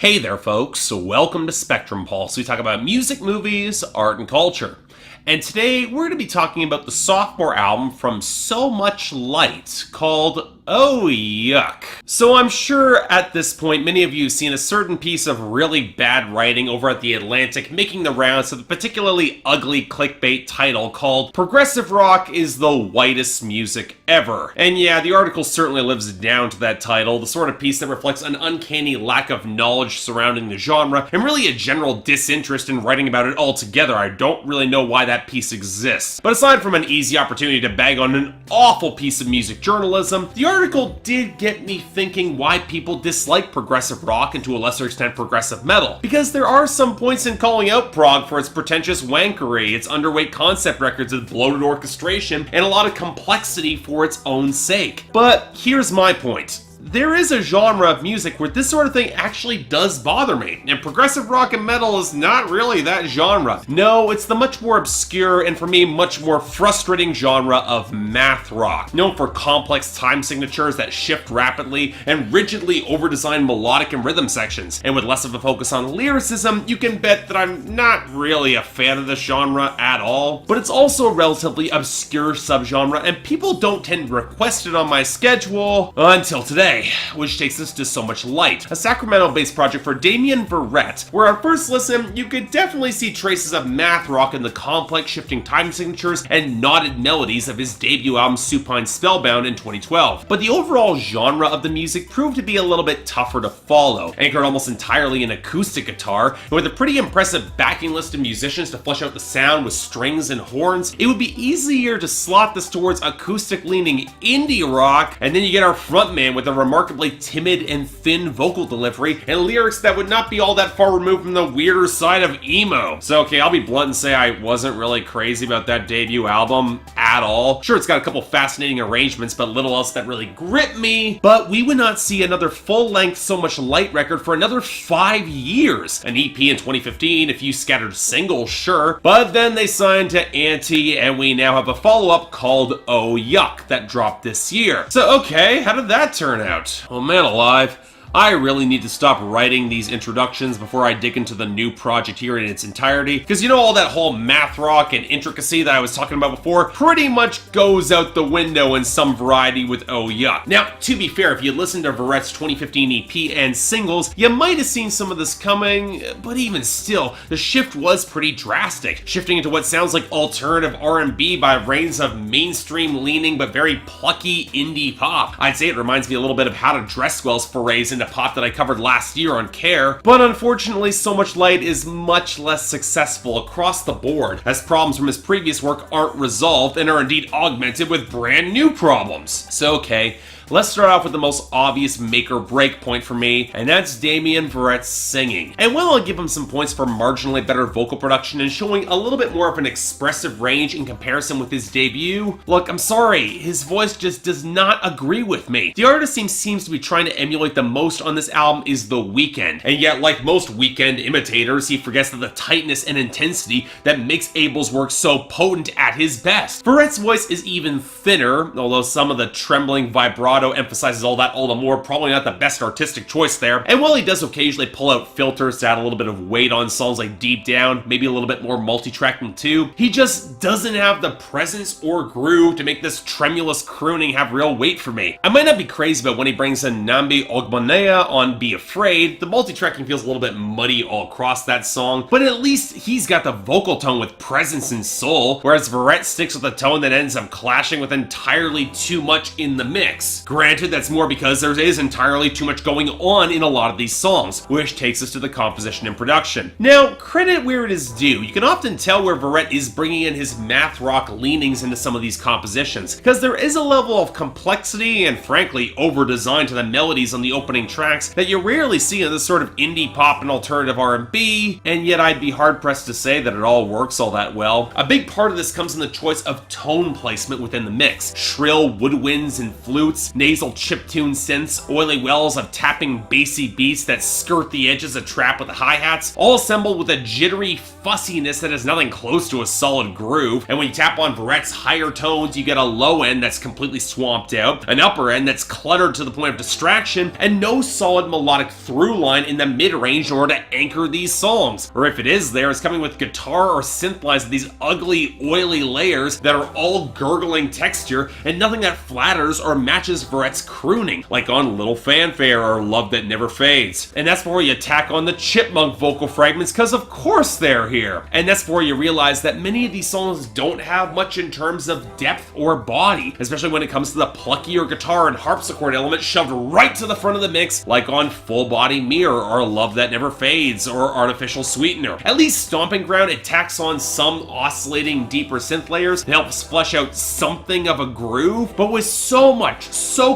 Hey there, folks. Welcome to Spectrum Pulse. We talk about music, movies, art, and culture. And today we're going to be talking about the sophomore album from So Much Light called Oh Yuck. So I'm sure at this point many of you have seen a certain piece of really bad writing over at The Atlantic making the rounds of a particularly ugly clickbait title called Progressive Rock is the Whitest Music Ever. And yeah, the article certainly lives down to that title, the sort of piece that reflects an uncanny lack of knowledge surrounding the genre and really a general disinterest in writing about it altogether. I don't really know why that piece exists. But aside from an easy opportunity to bag on an awful piece of music journalism, the article did get me thinking why people dislike progressive rock and to a lesser extent progressive metal. Because there are some points in calling out prog for its pretentious wankery, its underweight concept records with bloated orchestration, and a lot of complexity for its own sake. But here's my point. There is a genre of music where this sort of thing actually does bother me, and progressive rock and metal is not really that genre. No, it's the much more obscure and for me much more frustrating genre of math rock, known for complex time signatures that shift rapidly and rigidly over-designed melodic and rhythm sections. And with less of a focus on lyricism, you can bet that I'm not really a fan of this genre at all. But it's also a relatively obscure subgenre, and people don't tend to request it on my schedule until today. Which takes us to So Much Light, a Sacramento-based project for Damien Verrett, where on first listen, you could definitely see traces of math rock in the complex shifting time signatures and knotted melodies of his debut album Supine Spellbound in 2012. But the overall genre of the music proved to be a little bit tougher to follow, anchored almost entirely in acoustic guitar, and with a pretty impressive backing list of musicians to flesh out the sound with strings and horns, it would be easier to slot this towards acoustic-leaning indie rock, and then you get our frontman with a remarkably timid and thin vocal delivery and lyrics that would not be all that far removed from the weirder side of emo. So okay, I'll be blunt and say I wasn't really crazy about that debut album at all. Sure, it's got a couple fascinating arrangements, but little else that really gripped me. But we would not see another full-length So Much Light record for another 5 years. An EP in 2015, a few scattered singles, sure. But then they signed to Anti, and we now have a follow-up called Oh Yuck that dropped this year. So okay, how did that turn out? Oh man alive. I really need to stop writing these introductions before I dig into the new project here in its entirety, because you know all that whole math rock and intricacy that I was talking about before pretty much goes out the window in some variety with Oh Yuck. Now, to be fair, if you listened to Verrett's 2015 EP and singles, you might have seen some of this coming, but even still, the shift was pretty drastic, shifting into what sounds like alternative R&B by reins of mainstream-leaning but very plucky indie pop. I'd say it reminds me a little bit of How to Dress Well's forays into pop that I covered last year on Care, but unfortunately So Much Light is much less successful across the board, as problems from his previous work aren't resolved and are indeed augmented with brand new problems. So okay, let's start off with the most obvious make or break point for me, and that's Damien Verrett's singing. And while I'll give him some points for marginally better vocal production and showing a little bit more of an expressive range in comparison with his debut, look, I'm sorry, his voice just does not agree with me. The artist seems to be trying to emulate the most on this album is The Weeknd, and yet like most Weeknd imitators, he forgets that the tightness and intensity that makes Abel's work so potent at his best. Verrett's voice is even thinner, although some of the trembling vibrato emphasizes all that all the more, probably not the best artistic choice there. And while he does occasionally pull out filters to add a little bit of weight on songs like Deep Down, maybe a little bit more multi-tracking too, he just doesn't have the presence or groove to make this tremulous crooning have real weight for me. I might not be crazy about when he brings in Nambi Ogbanea on Be Afraid. The multi-tracking feels a little bit muddy all across that song, but at least he's got the vocal tone with presence and soul, whereas Verrett sticks with a tone that ends up clashing with entirely too much in the mix. Granted, that's more because there is entirely too much going on in a lot of these songs, which takes us to the composition and production. Now, credit where it is due. You can often tell where Verrett is bringing in his math rock leanings into some of these compositions, because there is a level of complexity and frankly over-design to the melodies on the opening tracks that you rarely see in this sort of indie pop and alternative R&B, and yet I'd be hard-pressed to say that it all works all that well. A big part of this comes in the choice of tone placement within the mix. Shrill woodwinds and flutes, drums, nasal chiptune synths, oily wells of tapping bassy beats that skirt the edges of trap with the hi-hats, all assembled with a jittery fussiness that is nothing close to a solid groove. And when you tap on Barrett's higher tones, you get a low end that's completely swamped out, an upper end that's cluttered to the point of distraction, and no solid melodic through line in the mid-range in order to anchor these songs. Or if it is there, it's coming with guitar or synth lines of these ugly, oily layers that are all gurgling texture and nothing that flatters or matches Barrett's crooning, like on Little Fanfare or Love That Never Fades. And that's before you tack on the chipmunk vocal fragments, because of course they're here. And that's before you realize that many of these songs don't have much in terms of depth or body, especially when it comes to the pluckier guitar and harpsichord element shoved right to the front of the mix, like on Full Body Mirror or Love That Never Fades or Artificial Sweetener. At least Stomping Ground, it tacks on some oscillating deeper synth layers and helps flesh out something of a groove, but with so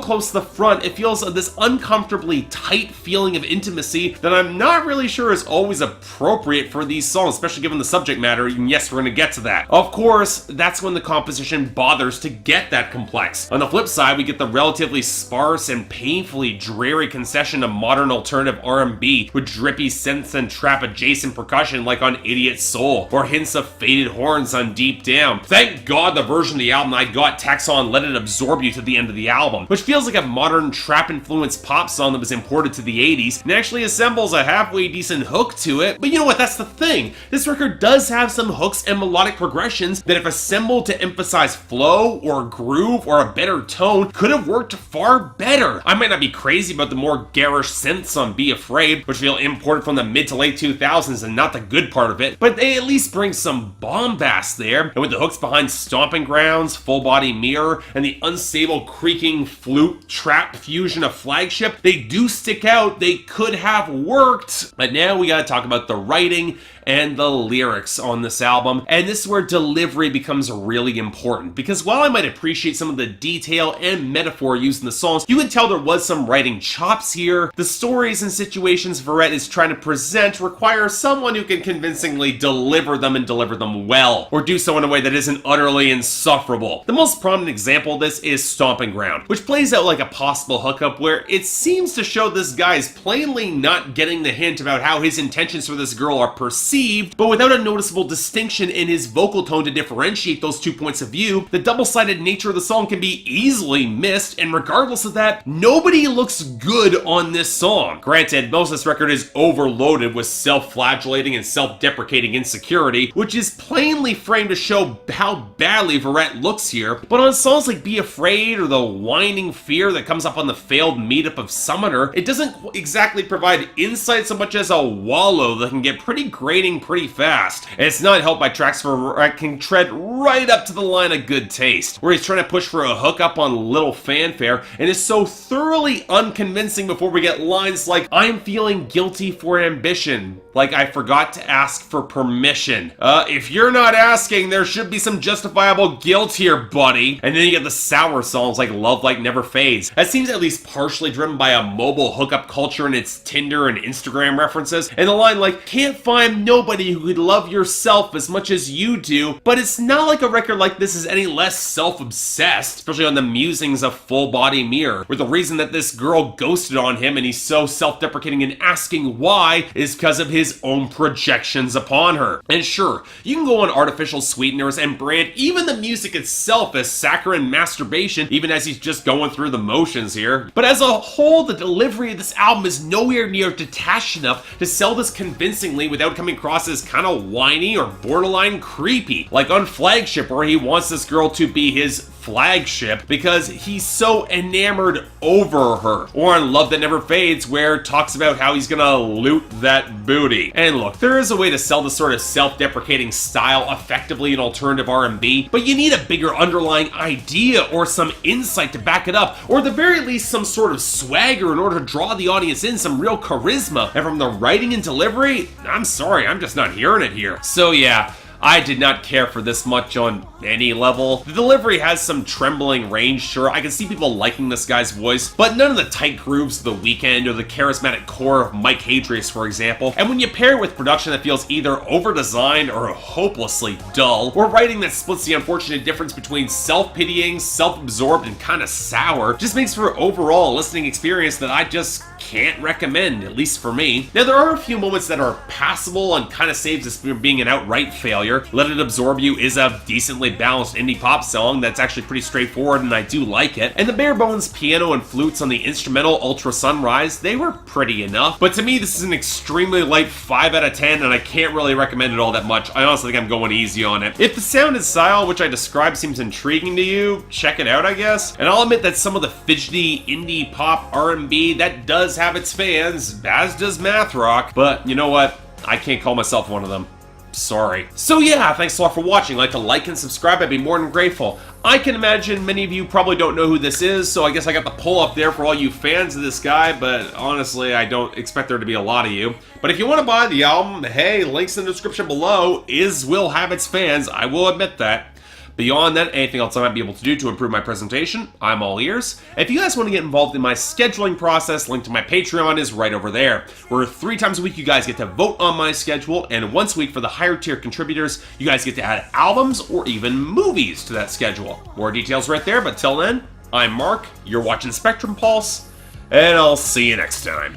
close to the front, it feels this uncomfortably tight feeling of intimacy that I'm not really sure is always appropriate for these songs, especially given the subject matter, and yes, we're going to get to that. Of course, that's when the composition bothers to get that complex. On the flip side, we get the relatively sparse and painfully dreary concession of modern alternative R&B with drippy synths and trap-adjacent percussion like on Idiot Soul, or hints of faded horns on Deep Down. Thank God the version of the album I got tacks on Let It Absorb You to the end of the album, which feels like a modern trap-influenced pop song that was imported to the 80s and actually assembles a halfway decent hook to it. But you know what, that's the thing. This record does have some hooks and melodic progressions that, if assembled to emphasize flow or groove or a better tone, could have worked far better. I might not be crazy about the more garish synths on Be Afraid, which feel imported from the mid to late 2000s and not the good part of it, but they at least bring some bombast there. And with the hooks behind Stomping Grounds, Full Body Mirror, and the unstable creaking flute trap fusion of Flagship, they do stick out. They could have worked. But now we gotta talk about the writing and the lyrics on this album, and this is where delivery becomes really important, because while I might appreciate some of the detail and metaphor used in the songs, you can tell there was some writing chops here. The stories and situations Barrett is trying to present require someone who can convincingly deliver them and deliver them well, or do so in a way that isn't utterly insufferable. The most prominent example of this is Stomping Ground, which plays out like a possible hookup where it seems to show this guy is plainly not getting the hint about how his intentions for this girl are perceived, but without a noticeable distinction in his vocal tone to differentiate those two points of view, the double-sided nature of the song can be easily missed, and regardless of that, nobody looks good on this song. Granted, most of this record is overloaded with self-flagellating and self-deprecating insecurity, which is plainly framed to show how badly Barrett looks here, but on songs like Be Afraid or the whining fear that comes up on the failed meetup of Summoner, it doesn't exactly provide insight so much as a wallow that can get pretty grating pretty fast. And it's not helped by tracks where Barrett can tread right up to the line of good taste, where he's trying to push for a hookup on Little Fanfare and is so thoroughly unconvincing before we get lines like, I'm feeling guilty for ambition, like I forgot to ask for permission. If you're not asking, there should be some justifiable guilt here, buddy. And then you get the sour songs like Love Like Never Fades. That seems at least partially driven by a mobile hookup culture and its Tinder and Instagram references. And the line like, can't find nobody who could love yourself as much as you do. But it's not like a record like this is any less self-obsessed, especially on the musings of Full Body Mirror, where the reason that this girl ghosted on him and he's so self-deprecating and asking why is because of his own projections upon her. And sure, you can go on Artificial Sweeteners and brand even the music itself as saccharine masturbation, even as he's just going through the motions here. But as a whole, the delivery of this album is nowhere near detached enough to sell this convincingly without coming across as kind of whiny or borderline creepy, like on Flagship, where he wants this girl to be his flagship because he's so enamored over her, or on Love That Never Fades, where it talks about how he's gonna loot that booty. And look, there is a way to sell this sort of self-deprecating style effectively in alternative R&B, but you need a bigger underlying idea or some insight to back it up, or at the very least some sort of swagger in order to draw the audience in, some real charisma. And from the writing and delivery, I'm sorry, I'm just not hearing it here. So yeah, I did not care for this much on any level. The delivery has some trembling range, sure, I can see people liking this guy's voice, but none of the tight grooves of The Weeknd or the charismatic core of Mike Hadrius, for example. And when you pair it with production that feels either over-designed or hopelessly dull, or writing that splits the unfortunate difference between self-pitying, self-absorbed, and kinda sour, just makes for an overall listening experience that I just can't recommend, at least for me. Now, there are a few moments that are passable and kind of saves this from being an outright failure. Let It Absorb You is a decently balanced indie pop song that's actually pretty straightforward, and I do like it. And the bare bones piano and flutes on the instrumental Ultra Sunrise, they were pretty enough. But to me, this is an extremely light 5 out of 10, and I can't really recommend it all that much. I honestly think I'm going easy on it. If the sound and style, which I described, seems intriguing to you, check it out, I guess. And I'll admit that some of the fidgety indie pop R&B, that does have its fans, as does math rock, but you know what? I can't call myself one of them. Sorry. So yeah, thanks a lot for watching. Like to like and subscribe, I'd be more than grateful. I can imagine many of you probably don't know who this is, so I guess I got the poll up there for all you fans of this guy, but honestly, I don't expect there to be a lot of you. But if you want to buy the album, hey, links in the description below. Will have its fans, I will admit that. Beyond that, anything else I might be able to do to improve my presentation, I'm all ears. If you guys want to get involved in my scheduling process, link to my Patreon is right over there, where 3 times a week you guys get to vote on my schedule, and once a week for the higher tier contributors, you guys get to add albums or even movies to that schedule. More details right there, but till then, I'm Mark, you're watching Spectrum Pulse, and I'll see you next time.